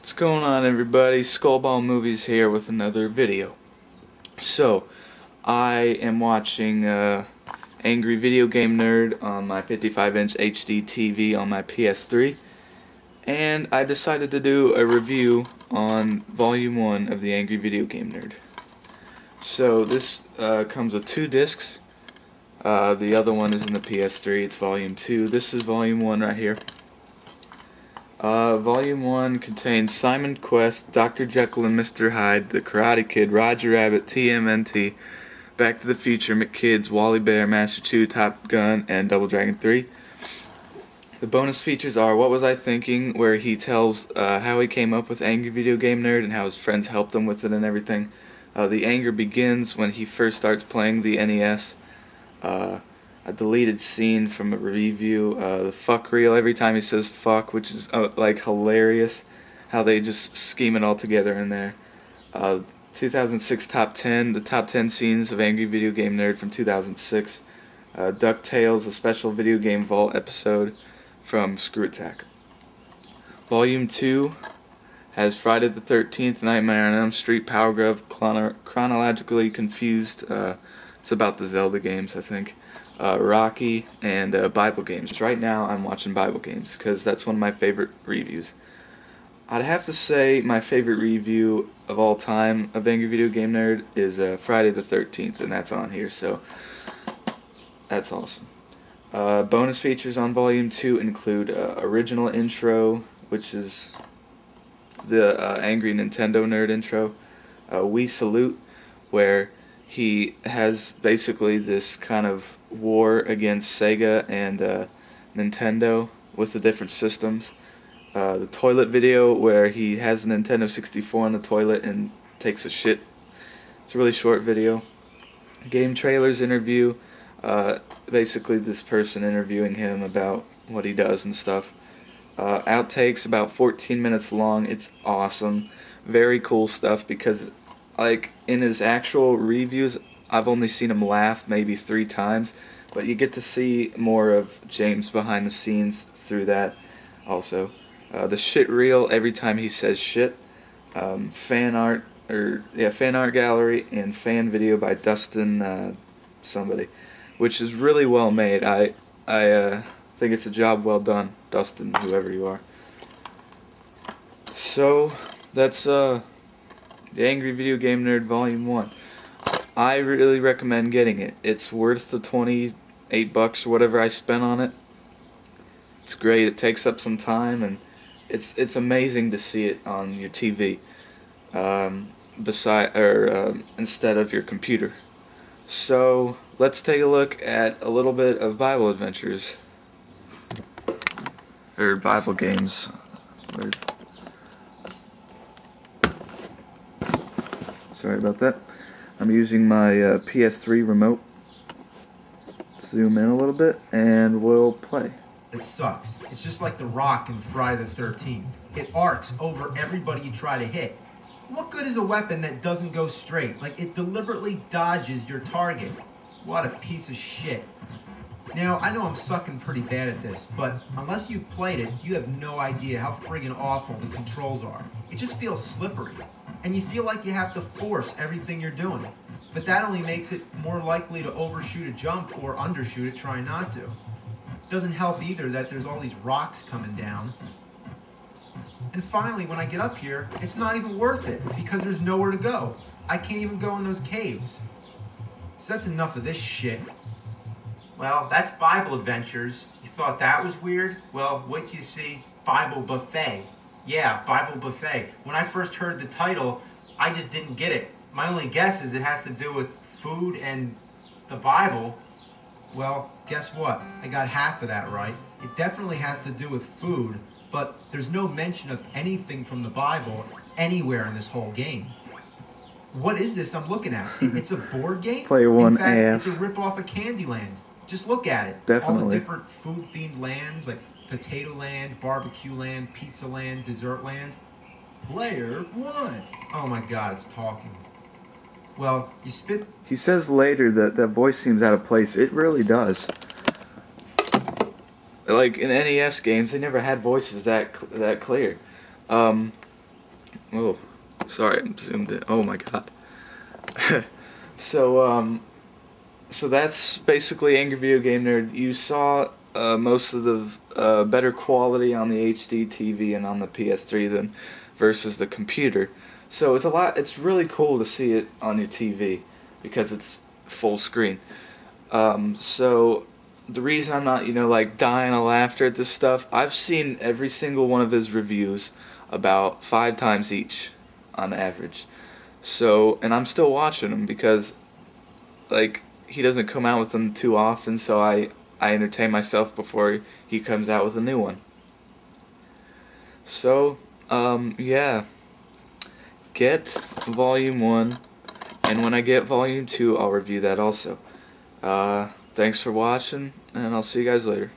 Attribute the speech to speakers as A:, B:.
A: What's going on, everybody? Skullball Movies here with another video. So, I am watching Angry Video Game Nerd on my 55-inch HD TV on my PS3, and I decided to do a review on Volume 1 of the Angry Video Game Nerd. So, this comes with 2 discs. The other one is in the PS3, it's Volume 2. This is Volume 1 right here. Volume 1 contains Simon Quest, Dr. Jekyll and Mr. Hyde, The Karate Kid, Roger Rabbit, TMNT, Back to the Future, McKids, Wally Bear, Master Chief, Top Gun, and Double Dragon 3. The bonus features are What Was I Thinking, where he tells how he came up with Angry Video Game Nerd and how his friends helped him with it and everything. The anger begins when he first starts playing the NES. A deleted scene from a review, the fuck reel every time he says fuck, which is like hilarious how they just scheme it all together in there. 2006 top 10, the top 10 scenes of Angry Video Game Nerd from 2006. DuckTales, a special video game vault episode from Screw Attack. Volume 2 has Friday the 13th, Nightmare on Elm Street, Power Glove, Chronologically Confused, it's about the Zelda games, I think. Rocky, and Bible games. Right now I'm watching Bible games because that's one of my favorite reviews. I'd have to say my favorite review of all time of Angry Video Game Nerd is Friday the 13th, and that's on here, so that's awesome. Bonus features on Volume 2 include original intro, which is the Angry Nintendo Nerd intro, We Salute, where he has basically this kind of war against Sega and Nintendo with the different systems. The toilet video where he has a Nintendo 64 on the toilet and takes a shit. It's a really short video. Game trailers interview, basically this person interviewing him about what he does and stuff. Outtakes about 14 minutes long. It's awesome. Very cool stuff because like in his actual reviews I've only seen him laugh maybe 3 times, but you get to see more of James behind the scenes through that also. The shit reel every time he says shit, fan art gallery, and fan video by Dustin somebody, which is really well made. I think it's a job well done, Dustin, whoever you are. So that's the Angry Video Game Nerd Volume 1. I really recommend getting it. It's worth the $28 or whatever I spent on it. It's great. It takes up some time, and it's amazing to see it on your TV instead of your computer. So let's take a look at a little bit of Bible adventures or Bible games. Sorry about that. I'm using my PS3 remote. Zoom in a little bit and we'll play.
B: It sucks. It's just like The Rock in Friday the 13th. It arcs over everybody you try to hit. What good is a weapon that doesn't go straight? Like, it deliberately dodges your target. What a piece of shit. Now, I know I'm sucking pretty bad at this, but unless you've played it, you have no idea how friggin' awful the controls are. It just feels slippery. And you feel like you have to force everything you're doing. But that only makes it more likely to overshoot a jump or undershoot it trying not to. Doesn't help either that there's all these rocks coming down. And finally, when I get up here, it's not even worth it because there's nowhere to go. I can't even go in those caves. So that's enough of this shit. Well, that's Bible Adventures. You thought that was weird? Well, wait till you see Bible Buffet. Yeah, Bible Buffet. When I first heard the title, I just didn't get it. My only guess is it has to do with food and the Bible. Well, guess what? I got half of that right. It definitely has to do with food, but there's no mention of anything from the Bible anywhere in this whole game. What is this I'm looking at? It's a board game?
A: Player one
B: in fact,
A: ass.
B: It's a rip-off of Candyland. Just look at it.
A: Definitely.
B: All the different food-themed lands, like Potato Land, Barbecue Land, Pizza Land, Dessert Land. Player 1. Oh my god, it's talking. Well, you spit...
A: He says later that that voice seems out of place. It really does. Like in NES games, they never had voices that clear. Oh, sorry, I'm zoomed in. Oh my god. So, so that's basically Angry Video Game Nerd. You saw most of the better quality on the HD TV and on the PS3 than versus the computer. So it's a lot. It's really cool to see it on your TV because it's full screen. So the reason I'm not, like dying of laughter at this stuff, I've seen every single one of his reviews about 5 times each on average. So, and I'm still watching them because, like, he doesn't come out with them too often, so I entertain myself before he comes out with a new one. So, yeah, get Volume 1, and when I get Volume 2, I'll review that also. Thanks for watching, and I'll see you guys later.